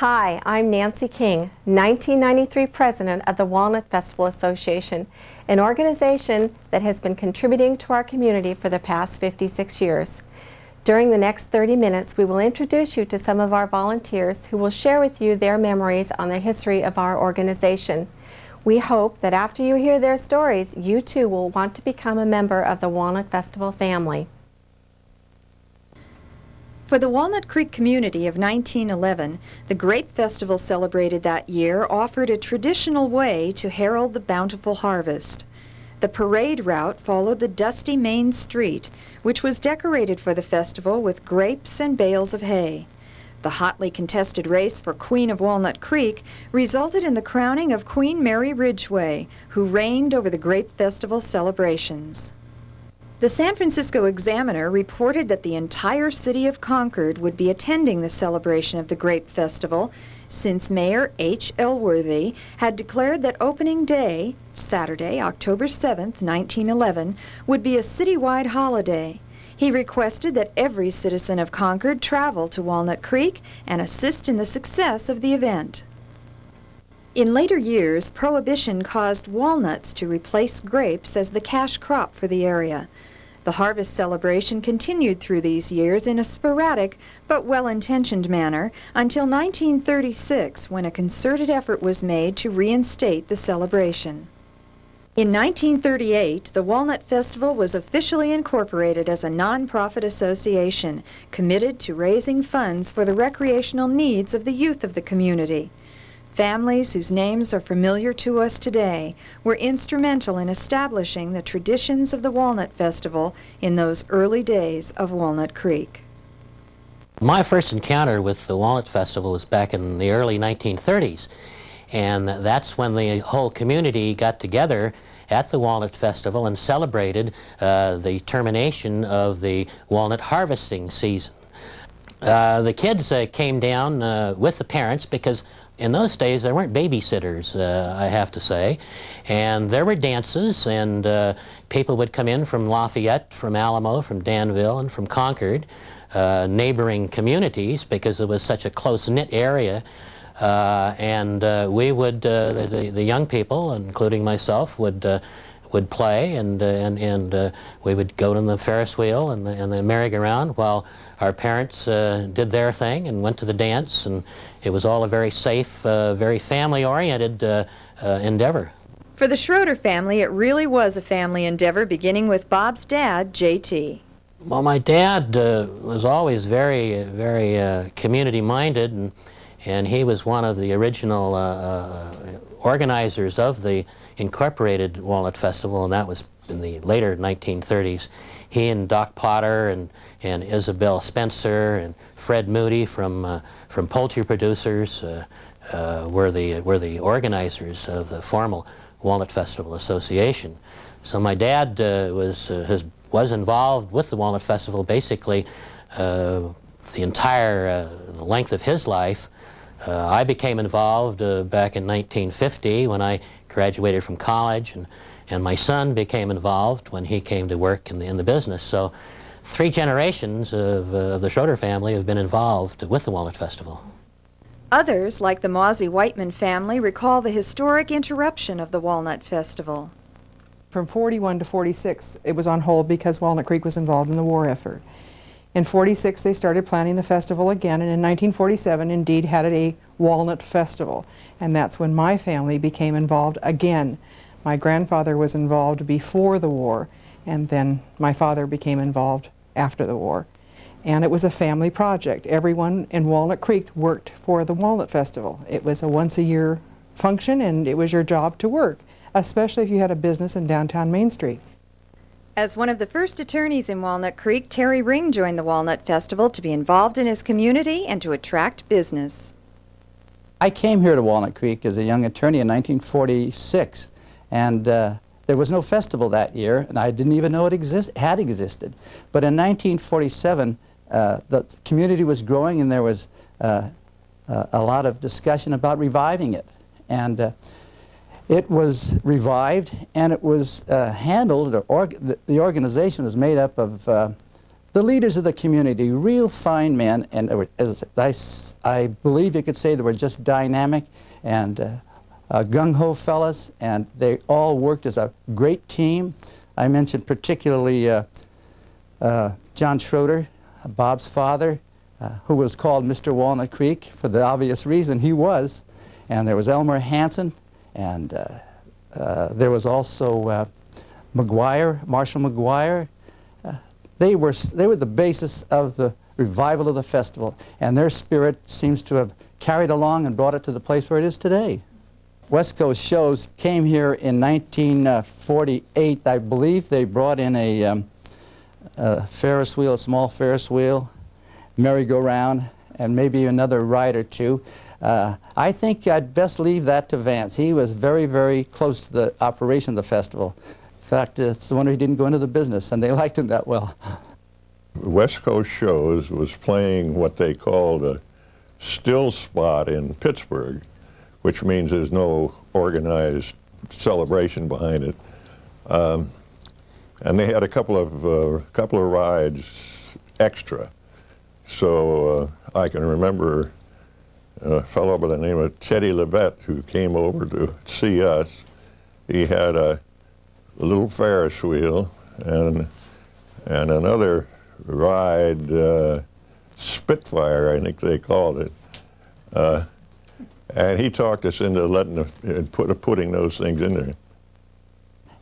Hi, I'm Nancy King, 1993 president of the Walnut Festival Association, an organization that has been contributing to our community for the past 56 years. During the next 30 minutes, we will introduce you to some of our volunteers who will share with you their memories on the history of our organization. We hope that after you hear their stories, you too will want to become a member of the Walnut Festival family. For the Walnut Creek community of 1911, the Grape Festival celebrated that year offered a traditional way to herald the bountiful harvest. The parade route followed the dusty main street, which was decorated for the festival with grapes and bales of hay. The hotly contested race for Queen of Walnut Creek resulted in the crowning of Queen Mary Ridgway, who reigned over the Grape Festival celebrations. The San Francisco Examiner reported that the entire city of Concord would be attending the celebration of the Grape Festival, since Mayor H. Elworthy had declared that opening day, Saturday, October 7th, 1911, would be a citywide holiday. He requested that every citizen of Concord travel to Walnut Creek and assist in the success of the event. In later years, Prohibition caused walnuts to replace grapes as the cash crop for the area. The harvest celebration continued through these years in a sporadic but well-intentioned manner until 1936, when a concerted effort was made to reinstate the celebration. In 1938, the Walnut Festival was officially incorporated as a non-profit association committed to raising funds for the recreational needs of the youth of the community. Families whose names are familiar to us today were instrumental in establishing the traditions of the Walnut Festival in those early days of Walnut Creek. My first encounter with the Walnut Festival was back in the early 1930s, and that's when the whole community got together at the Walnut Festival and celebrated the termination of the walnut harvesting season. The kids came down with the parents because in those days there weren't babysitters, I have to say, and there were dances, and people would come in from Lafayette, from Alamo, from Danville, and from Concord, neighboring communities, because it was such a close-knit area. We would, the young people, including myself, would play, and we would go to the Ferris wheel and the merry-go-round while our parents did their thing and went to the dance, and it was all a very safe, very family-oriented endeavor. For the Schroeder family, it really was a family endeavor, beginning with Bob's dad, J.T. Well, my dad was always very, very community-minded, and he was one of the original organizers of the incorporated Walnut Festival, and that was in the later 1930s. He and Doc Potter and Isabel Spencer and Fred Moody from Poultry Producers were the organizers of the formal Walnut Festival Association. So my dad was involved with the Walnut Festival basically the entire length of his life. I became involved back in 1950 when I graduated from college, and my son became involved when he came to work in the business. So 3 generations of the Schroeder family have been involved with the Walnut Festival. Others, like the Mawsey Whiteman family, recall the historic interruption of the Walnut Festival. From 41 to 46, it was on hold because Walnut Creek was involved in the war effort. In 46, they started planning the festival again, and in 1947, indeed, had a Walnut Festival. And that's when my family became involved again. My grandfather was involved before the war, and then my father became involved after the war. And it was a family project. Everyone in Walnut Creek worked for the Walnut Festival. It was a once-a-year function, and it was your job to work, especially if you had a business in downtown Main Street. As one of the first attorneys in Walnut Creek, Terry Ring joined the Walnut Festival to be involved in his community and to attract business. I came here to Walnut Creek as a young attorney in 1946, and there was no festival that year, and I didn't even know it had existed. But in 1947, the community was growing, and there was a lot of discussion about reviving it. And it was revived, and it was handled, the organization was made up of the leaders of the community, real fine men, and they were, as I believe you could say, they were just dynamic and gung-ho fellas, and they all worked as a great team. I mentioned particularly John Schroeder, Bob's father, who was called Mr. Walnut Creek for the obvious reason he was. And there was Elmer Hansen, and there was also Marshall McGuire. They were the basis of the revival of the festival, and their spirit seems to have carried along and brought it to the place where it is today. West Coast shows came here in 1948. I believe they brought in a Ferris wheel, a small Ferris wheel, merry-go-round, and maybe another ride or two. I think I'd best leave that to Vance. He was very, very close to the operation of the festival. In fact, it's the wonder he didn't go into the business, and they liked him that well. West Coast Shows was playing what they called a still spot in Pittsburgh, which means there's no organized celebration behind it. And they had a couple of rides extra. So I can remember a fellow by the name of Teddy Levette who came over to see us. He had a little Ferris wheel and another ride, Spitfire, I think they called it. And he talked us into putting those things in there.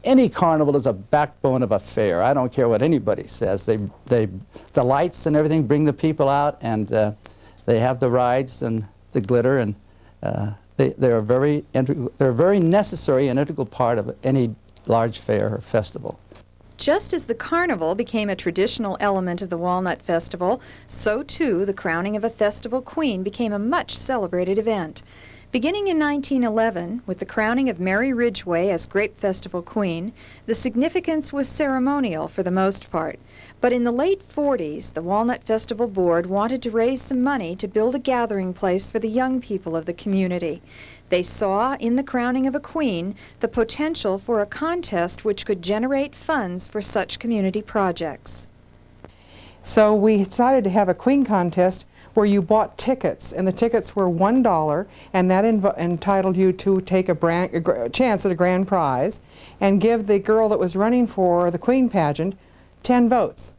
Any carnival is a backbone of a fair. I don't care what anybody says. The lights and everything bring the people out, and they have the rides and the glitter, and they're a very necessary and integral part of any large fair or festival. Just as the carnival became a traditional element of the Walnut Festival, so too the crowning of a festival queen became a much celebrated event. Beginning in 1911, with the crowning of Mary Ridgway as Grape Festival Queen, the significance was ceremonial for the most part. But in the late 40s, the Walnut Festival Board wanted to raise some money to build a gathering place for the young people of the community. They saw in the crowning of a queen the potential for a contest which could generate funds for such community projects. So we decided to have a queen contest where you bought tickets, and the tickets were $1, and that entitled you to take a chance at a grand prize and give the girl that was running for the queen pageant 10 votes.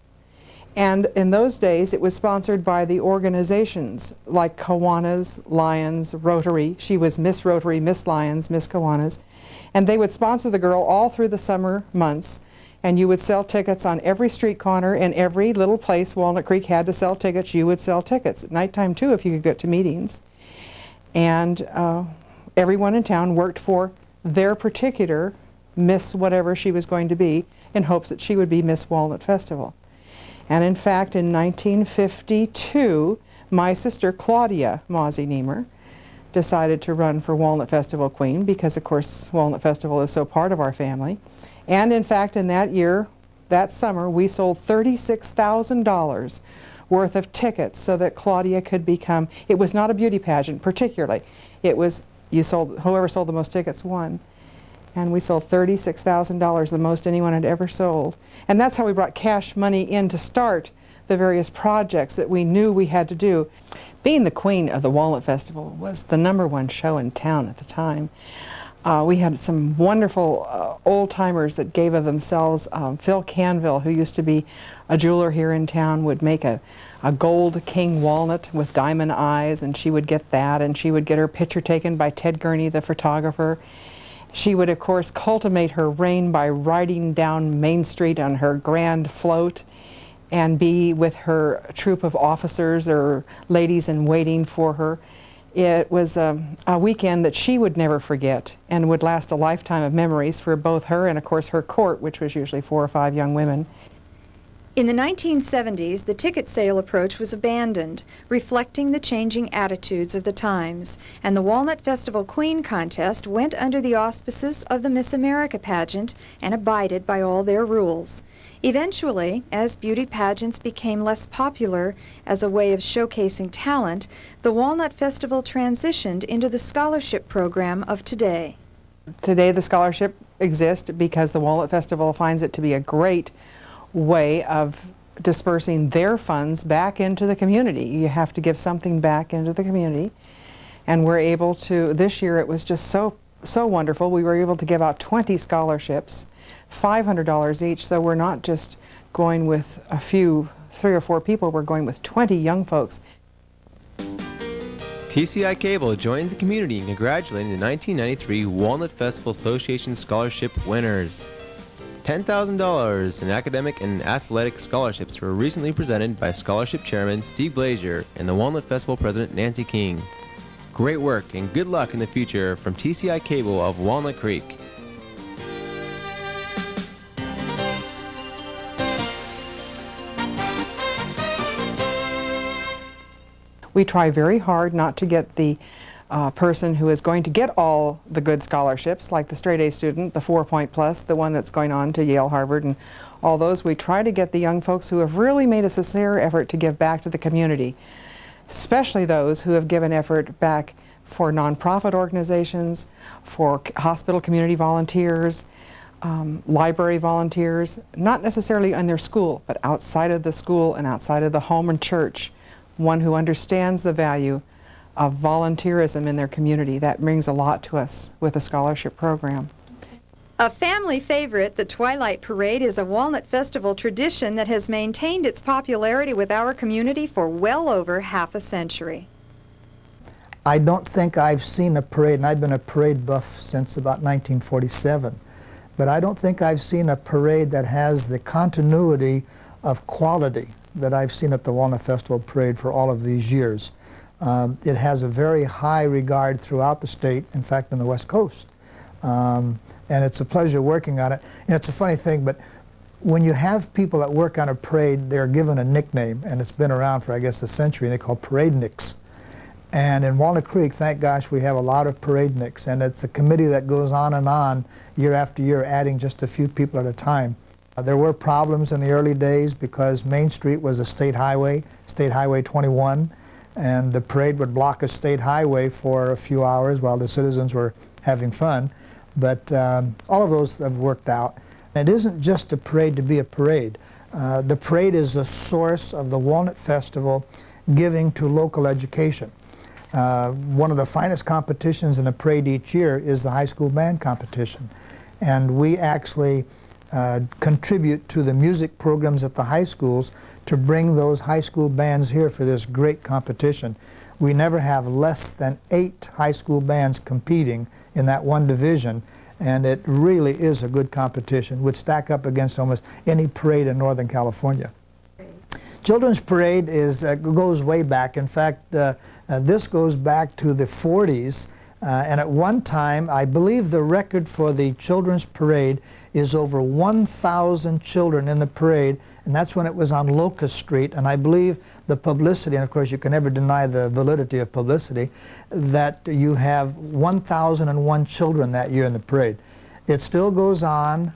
And in those days, it was sponsored by the organizations like Kiwanis, Lions, Rotary. She was Miss Rotary, Miss Lions, Miss Kiwanis. And they would sponsor the girl all through the summer months. And you would sell tickets on every street corner, and every little place Walnut Creek had to sell tickets, you would sell tickets. At nighttime, too, if you could get to meetings. And everyone in town worked for their particular Miss whatever she was going to be in hopes that she would be Miss Walnut Festival. And in fact, in 1952, my sister Claudia Mozzie Niemer decided to run for Walnut Festival Queen because, of course, Walnut Festival is so part of our family. And in fact, in that year, that summer, we sold $36,000 worth of tickets so that Claudia could become, it was not a beauty pageant particularly, it was, whoever sold the most tickets won. And we sold $36,000, the most anyone had ever sold. And that's how we brought cash money in to start the various projects that we knew we had to do. Being the queen of the Walnut Festival was the #1 show in town at the time. We had some wonderful old-timers that gave of themselves. Phil Canville, who used to be a jeweler here in town, would make a gold king walnut with diamond eyes, and she would get that, and she would get her picture taken by Ted Gurney, the photographer. She would, of course, cultivate her reign by riding down Main Street on her grand float and be with her troop of officers or ladies in waiting for her. It was a weekend that she would never forget and would last a lifetime of memories for both her and, of course, her court, which was usually 4 or 5 young women. In the 1970s, the ticket sale approach was abandoned, reflecting the changing attitudes of the times, and the Walnut Festival Queen contest went under the auspices of the Miss America pageant and abided by all their rules. Eventually, as beauty pageants became less popular as a way of showcasing talent, the Walnut Festival transitioned into the scholarship program of today. Today the scholarship exists because the Walnut Festival finds it to be a great way of dispersing their funds back into the community. You have to give something back into the community. And we're able to, this year it was just so wonderful. We were able to give out 20 scholarships, $500 each, so we're not just going with a few, 3 or 4 people, we're going with 20 young folks. TCI Cable joins the community in congratulating the 1993 Walnut Festival Association scholarship winners. $10,000 in academic and athletic scholarships were recently presented by Scholarship Chairman Steve Blazier and the Walnut Festival President Nancy King. Great work and good luck in the future from TCI Cable of Walnut Creek. We try very hard not to get the person who is going to get all the good scholarships, like the straight A student, the 4-point plus, the one that's going on to Yale, Harvard, and all those. We try to get the young folks who have really made a sincere effort to give back to the community, especially those who have given effort back for nonprofit organizations, for hospital community volunteers, library volunteers, not necessarily in their school, but outside of the school and outside of the home and church. One who understands the value of volunteerism in their community. That brings a lot to us with a scholarship program. A family favorite, the Twilight Parade is a Walnut Festival tradition that has maintained its popularity with our community for well over half a century. I don't think I've seen a parade, and I've been a parade buff since about 1947, but I don't think I've seen a parade that has the continuity of quality that I've seen at the Walnut Festival Parade for all of these years. It has a very high regard throughout the state, in fact in the West Coast. And it's a pleasure working on it. And it's a funny thing, but when you have people that work on a parade, they're given a nickname, and it's been around for, I guess, a century, and they're called parade nicks. And in Walnut Creek, thank gosh, we have a lot of parade nicks, and it's a committee that goes on and on year after year, adding just a few people at a time. There were problems in the early days because Main Street was a state highway, State Highway 21, and the parade would block a state highway for a few hours while the citizens were having fun. But all of those have worked out. And it isn't just a parade to be a parade. The parade is a source of the Walnut Festival giving to local education. One of the finest competitions in the parade each year is the high school band competition. And we actually contribute to the music programs at the high schools to bring those high school bands here for this great competition. We never have less than 8 high school bands competing in that one division, and it really is a good competition, would stack up against almost any parade in Northern California. Children's Parade goes way back. In fact, this goes back to the 40s. And at one time, I believe the record for the Children's Parade is over 1,000 children in the parade, and that's when it was on Locust Street. And I believe the publicity, and of course you can never deny the validity of publicity, that you have 1,001 children that year in the parade. It still goes on.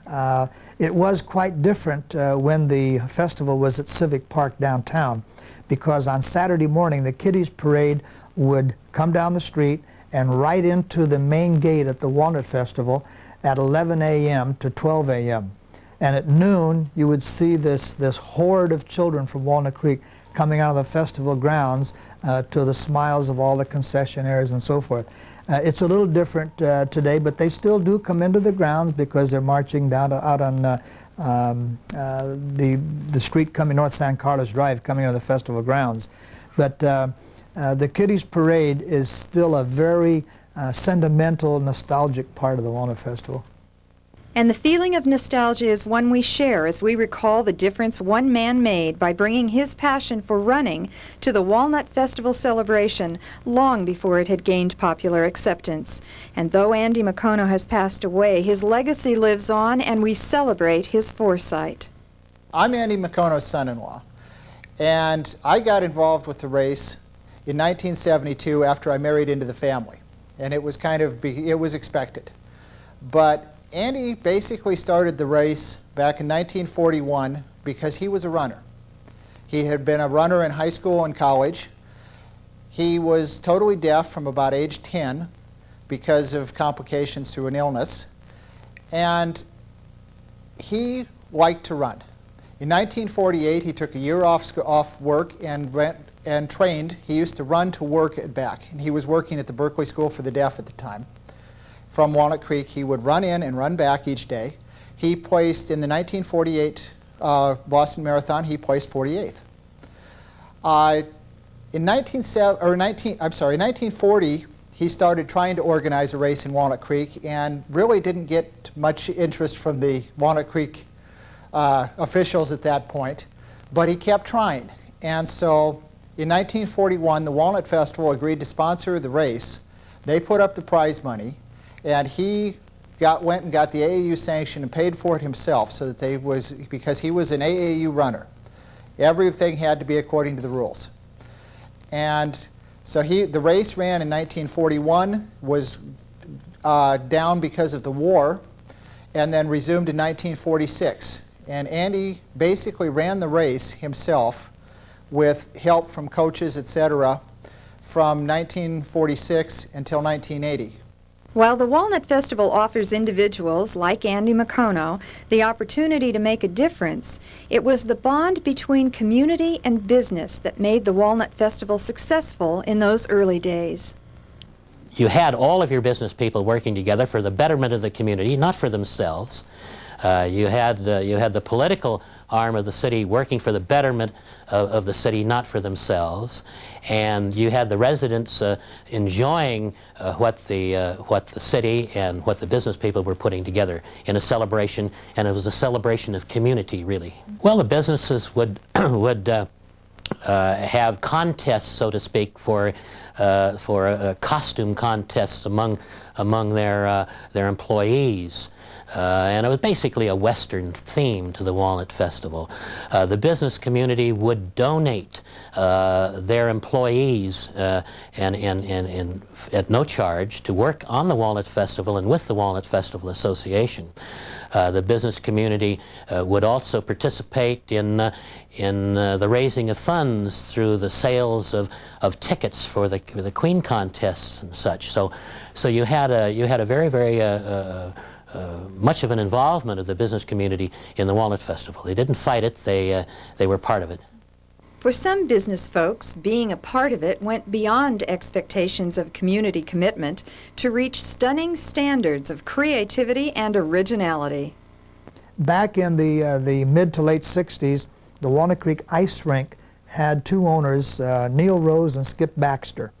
It was quite different when the festival was at Civic Park downtown, because on Saturday morning the Kiddies Parade would come down the street and right into the main gate at the Walnut Festival at 11 a.m. to 12 a.m. And at noon, you would see this horde of children from Walnut Creek coming out of the festival grounds to the smiles of all the concessionaires and so forth. It's a little different today, but they still do come into the grounds because they're marching down out on the street coming North San Carlos Drive, coming out of the festival grounds. But the Kiddies Parade is still a very sentimental, nostalgic part of the Walnut Festival. And the feeling of nostalgia is one we share as we recall the difference one man made by bringing his passion for running to the Walnut Festival celebration long before it had gained popular acceptance. And though Andy McCono has passed away, his legacy lives on, and we celebrate his foresight. I'm Andy McCono's son-in-law, and I got involved with the race in 1972 after I married into the family, and it was it was expected. But Andy basically started the race back in 1941 because he was a runner. He had been a runner in high school and college. He was totally deaf from about age 10 because of complications through an illness, and he liked to run. In 1948, he took a year off work and trained. He used to run to work and back. And he was working at the Berkeley School for the Deaf at the time. From Walnut Creek, he would run in and run back each day. He placed, in the 1948 Boston Marathon, he placed 48th. In 1940, he started trying to organize a race in Walnut Creek and really didn't get much interest from the Walnut Creek officials at that point, but he kept trying. And so in 1941, the Walnut Festival agreed to sponsor the race. They put up the prize money, and he went and got the AAU sanction and paid for it himself, so that because he was an AAU runner. Everything had to be according to the rules. And so the race ran in 1941, was down because of the war, and then resumed in 1946. And Andy basically ran the race himself with help from coaches, etc., from 1946 until 1980. While the Walnut Festival offers individuals, like Andy McCono, the opportunity to make a difference, it was the bond between community and business that made the Walnut Festival successful in those early days. You had all of your business people working together for the betterment of the community, not for themselves. You had the political arm of the city working for the betterment of the city, not for themselves, and you had the residents enjoying what the city and what the business people were putting together in a celebration, and it was a celebration of community, really. Well, the businesses would have contests, so to speak, for costume contests among their employees. And it was basically a Western theme to the Walnut Festival. The business community would donate their employees and at no charge to work on the Walnut Festival and with the Walnut Festival Association. The business community would also participate in the raising of funds through the sales of tickets for the Queen contests and such. So you had a very, very much of an involvement of the business community in the Walnut Festival. They didn't fight it, they were part of it. For some business folks, being a part of it went beyond expectations of community commitment to reach stunning standards of creativity and originality. Back in the mid to late 60s, the Walnut Creek Ice Rink had two owners, Neil Rose and Skip Baxter,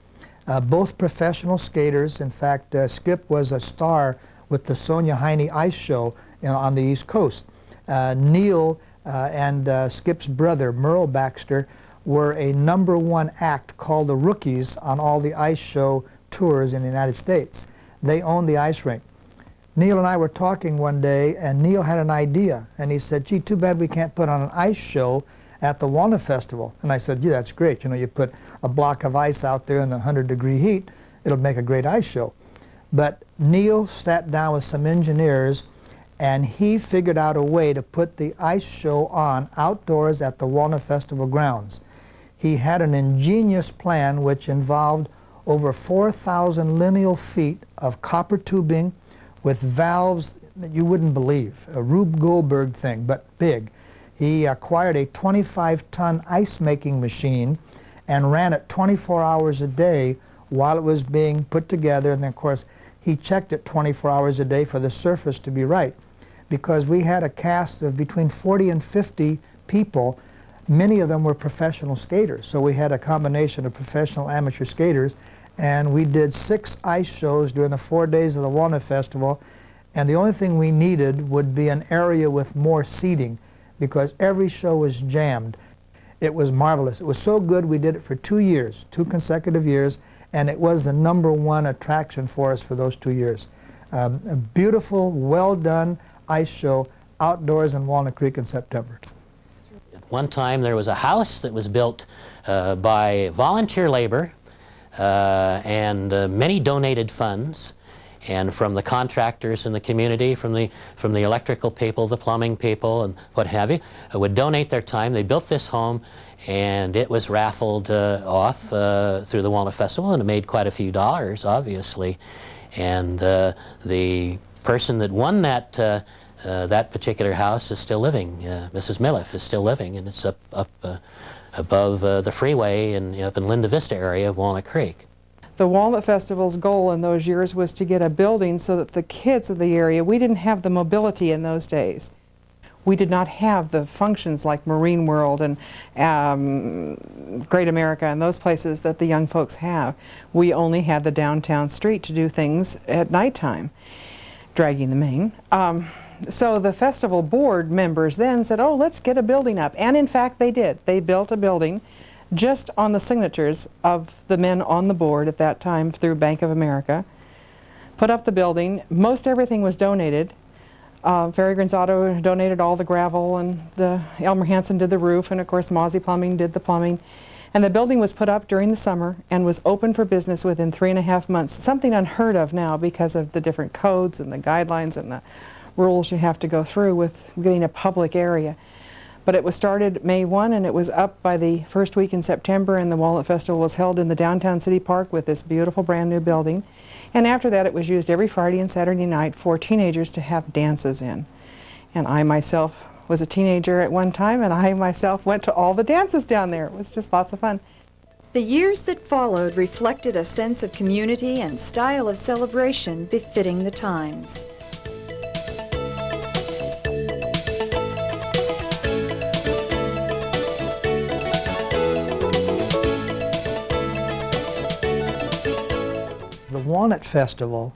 both professional skaters. In fact, Skip was a star with the Sonia Heine Ice Show on the East Coast. Neil and Skip's brother, Merle Baxter, were a #1 act called the Rookies on all the ice show tours in the United States. They owned the ice rink. Neil and I were talking one day, and Neil had an idea, and he said, gee, too bad we can't put on an ice show at the Walnut Festival. And I said, yeah, that's great. You know, you put a block of ice out there in the 100-degree heat, it'll make a great ice show. But Neil sat down with some engineers, and he figured out a way to put the ice show on outdoors at the Walnut Festival grounds. He had an ingenious plan which involved over 4,000 lineal feet of copper tubing with valves that you wouldn't believe, a Rube Goldberg thing, but big. He acquired a 25-ton ice-making machine and ran it 24 hours a day while it was being put together, and then of course he checked it 24 hours a day for the surface to be right, because we had a cast of between 40 and 50 people. Many of them were professional skaters, so we had a combination of professional amateur skaters, and we did 6 ice shows during the 4 days of the Walnut Festival, and the only thing we needed would be an area with more seating, because every show was jammed. It was marvelous. It was so good we did it for 2 years, 2 consecutive years, and it was the #1 attraction for us for those 2 years. A beautiful, well-done ice show outdoors in Walnut Creek in September. At one time there was a house that was built by volunteer labor and many donated funds, and from the contractors in the community, from the electrical people, the plumbing people, and what have you, would donate their time. They built this home, and it was raffled off through the Walnut Festival, and it made quite a few dollars, obviously. And the person that won that that particular house is still living. Mrs. Milliff is still living, and it's up above the freeway and up in Linda Vista area of Walnut Creek. The Walnut Festival's goal in those years was to get a building so that the kids of the area, we didn't have the mobility in those days. We did not have the functions like Marine World and Great America and those places that the young folks have. We only had the downtown street to do things at nighttime, dragging the main. So the festival board members then said, oh, let's get a building up. And in fact, they did. They built a building just on the signatures of the men on the board at that time through Bank of America. Put up the building. Most everything was donated. Farragran's Auto donated all the gravel, and the Elmer Hansen did the roof, and of course Mozzie Plumbing did the plumbing. And the building was put up during the summer and was open for business within 3.5 months, something unheard of now because of the different codes and the guidelines and the rules you have to go through with getting a public area. But it was started May 1 and it was up by the first week in September, and the Walnut Festival was held in the downtown city park with this beautiful brand new building. And after that it was used every Friday and Saturday night for teenagers to have dances in. And I myself was a teenager at one time, and I myself went to all the dances down there. It was just lots of fun. The years that followed reflected a sense of community and style of celebration befitting the times. The Walnut Festival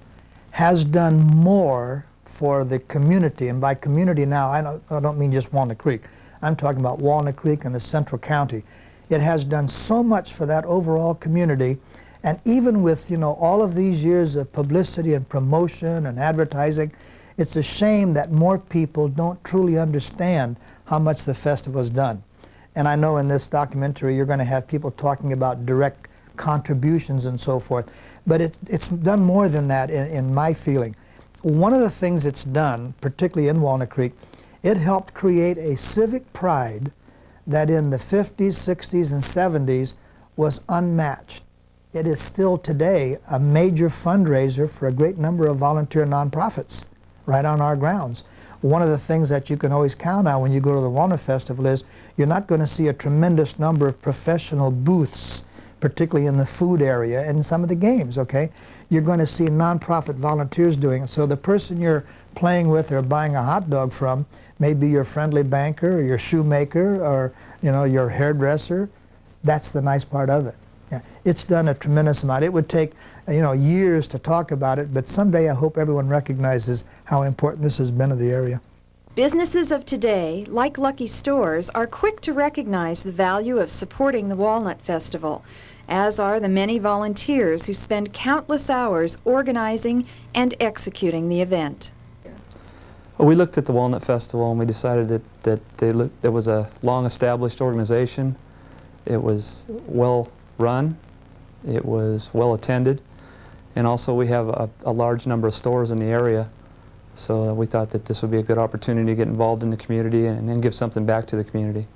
has done more for the community, and by community now I don't mean just Walnut Creek. I'm talking about Walnut Creek and the Central County. It has done so much for that overall community, and even with, you know, all of these years of publicity and promotion and advertising, it's a shame that more people don't truly understand how much the festival has done. And I know in this documentary you're going to have people talking about direct contributions and so forth, but it's done more than that in my feeling. One of the things it's done, particularly in Walnut Creek, it helped create a civic pride that in the 50s, 60s, and 70s was unmatched. It is still today a major fundraiser for a great number of volunteer nonprofits right on our grounds. One of the things that you can always count on when you go to the Walnut Festival is you're not going to see a tremendous number of professional booths, particularly in the food area and some of the games, okay? You're going to see nonprofit volunteers doing it. So the person you're playing with or buying a hot dog from may be your friendly banker or your shoemaker or, you know, your hairdresser. That's the nice part of it. Yeah. It's done a tremendous amount. It would take, you know, years to talk about it, but someday I hope everyone recognizes how important this has been to the area. Businesses of today, like Lucky Stores, are quick to recognize the value of supporting the Walnut Festival, as are the many volunteers who spend countless hours organizing and executing the event. Well, we looked at the Walnut Festival and we decided that there was a long-established organization. It was well run, it was well attended, and also we have a large number of stores in the area. So we thought that this would be a good opportunity to get involved in the community and give something back to the community.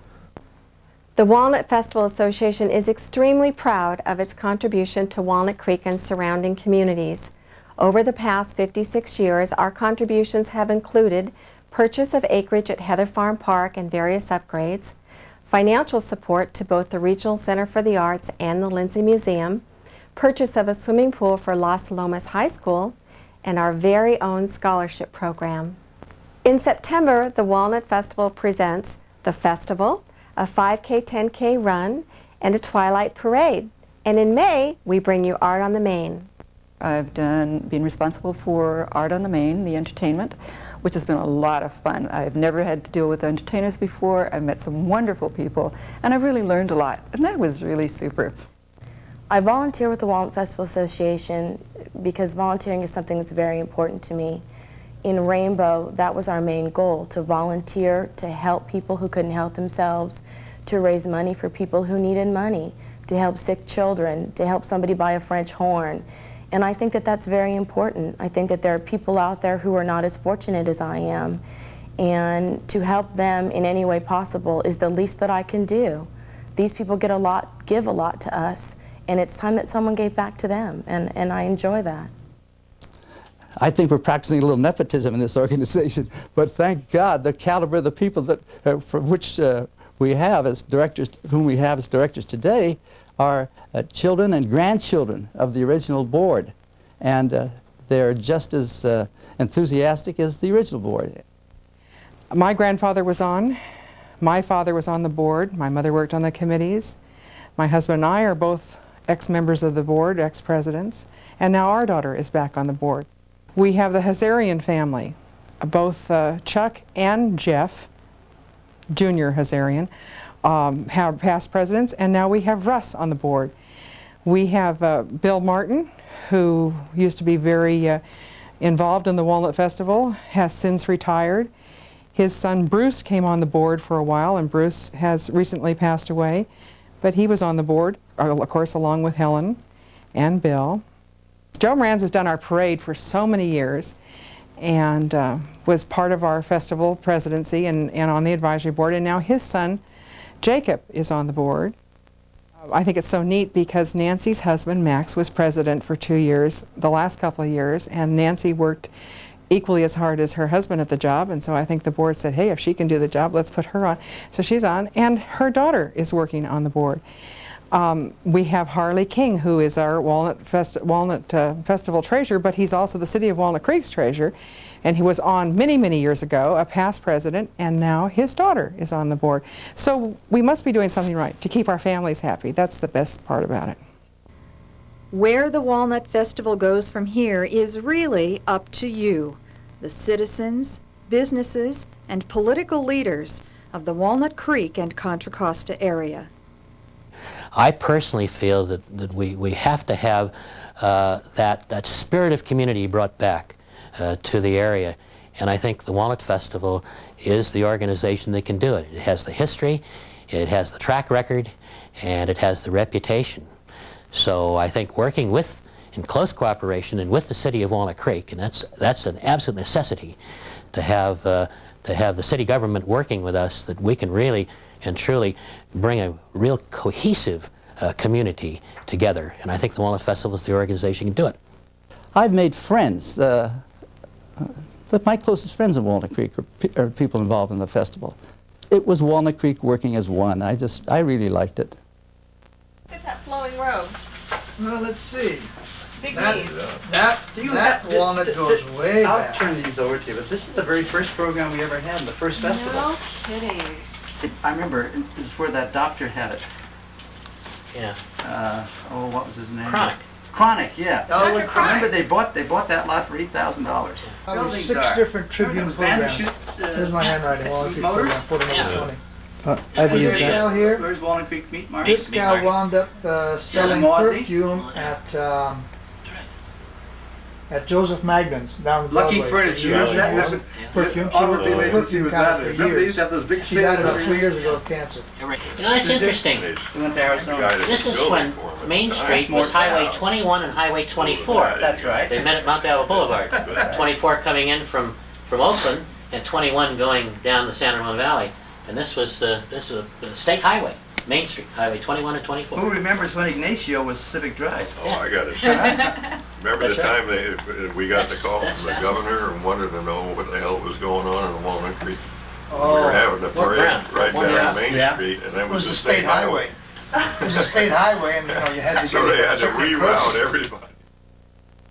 The Walnut Festival Association is extremely proud of its contribution to Walnut Creek and surrounding communities. Over the past 56 years, our contributions have included purchase of acreage at Heather Farm Park and various upgrades, financial support to both the Regional Center for the Arts and the Lindsay Museum, purchase of a swimming pool for Las Lomas High School, and our very own scholarship program. In September, the Walnut Festival presents the festival, a 5K, 10K run, and a Twilight Parade. And in May, we bring you Art on the Main. I've been responsible for Art on the Main, the entertainment, which has been a lot of fun. I've never had to deal with entertainers before. I've met some wonderful people, and I've really learned a lot, and that was really super. I volunteer with the Walnut Festival Association because volunteering is something that's very important to me. In Rainbow, that was our main goal, to volunteer, to help people who couldn't help themselves, to raise money for people who needed money, to help sick children, to help somebody buy a French horn. And I think that that's very important. I think that there are people out there who are not as fortunate as I am, and to help them in any way possible is the least that I can do. These people give a lot to us, and it's time that someone gave back to them, and I enjoy that. I think we're practicing a little nepotism in this organization, but thank God the caliber of the people that from which we have as directors, whom we have as directors today, are children and grandchildren of the original board, and they're just as enthusiastic as the original board. My grandfather was on, my father was on the board, my mother worked on the committees, my husband and I are both ex-members of the board, ex-presidents, and now our daughter is back on the board. We have the Hazarian family, both Chuck and Jeff, Junior Hazarian, have past presidents, and now we have Russ on the board. We have Bill Martin, who used to be very involved in the Walnut Festival, has since retired. His son Bruce came on the board for a while, and Bruce has recently passed away, but he was on the board, of course, along with Helen and Bill. Joe Moranz has done our parade for so many years and was part of our festival presidency and on the advisory board, and now his son Jacob is on the board. I think it's so neat because Nancy's husband Max was president for 2 years, the last couple of years, and Nancy worked equally as hard as her husband at the job, and so I think the board said, hey, if she can do the job, let's put her on. So she's on, and her daughter is working on the board. We have Harley King, who is our Walnut Festival treasurer, but he's also the City of Walnut Creek's treasurer, and he was on many, many years ago, a past president, and now his daughter is on the board. So we must be doing something right to keep our families happy. That's the best part about it. Where the Walnut Festival goes from here is really up to you, the citizens, businesses, and political leaders of the Walnut Creek and Contra Costa area. I personally feel that we have to have that spirit of community brought back to the area, and I think the Walnut Festival is the organization that can do it. It has the history, it has the track record, and it has the reputation. So I think working in close cooperation and with the City of Walnut Creek, and that's an absolute necessity to have the city government working with us, that we can really and truly bring a real cohesive community together. And I think the Walnut Festival is the organization that can do it. I've made friends. My closest friends in Walnut Creek are people involved in the festival. It was Walnut Creek working as one. I really liked it. Look at that flowing robe. Well, let's see. Big That walnut goes way back. I'll turn these over to you, but this is the very first program we ever had in the first festival. No kidding. I remember, it's where that doctor had it. Yeah. What was his name? Chronic, yeah. Elwood Chronic. Remember they bought that lot for $8,000. Probably 6 different Tribune programs. Here's my handwriting. Walnut Creek program, 4920. This gal here, Where's Walnut Creek Meat Market? this gal wound up selling perfume at Joseph Magnan's down Lucky Broadway. Furniture. Years and Yeah, years. yeah. Perfume. She Automobile worked agency perfume was counter out for there. Remember they years. used to have those big She died sales about every 3 year? years ago of cancer. You know, that's interesting. We went to Arizona. This is when Main Street was Highway 21 and Highway 24. That's right. They met at Mount Diablo Boulevard. 24 coming in from Oakland, and 21 going down the San Ramon Valley. And this was the state highway, Main Street, Highway 21 and 24. Who remembers when Ignacio was Civic Drive? Oh, I got it. Remember the time we got the call from the governor and wanted to know what the hell was going on in Walnut Creek? We were having a parade right down Main Street, and that was the state highway. It was a state highway, and you had to So they had to reroute everybody.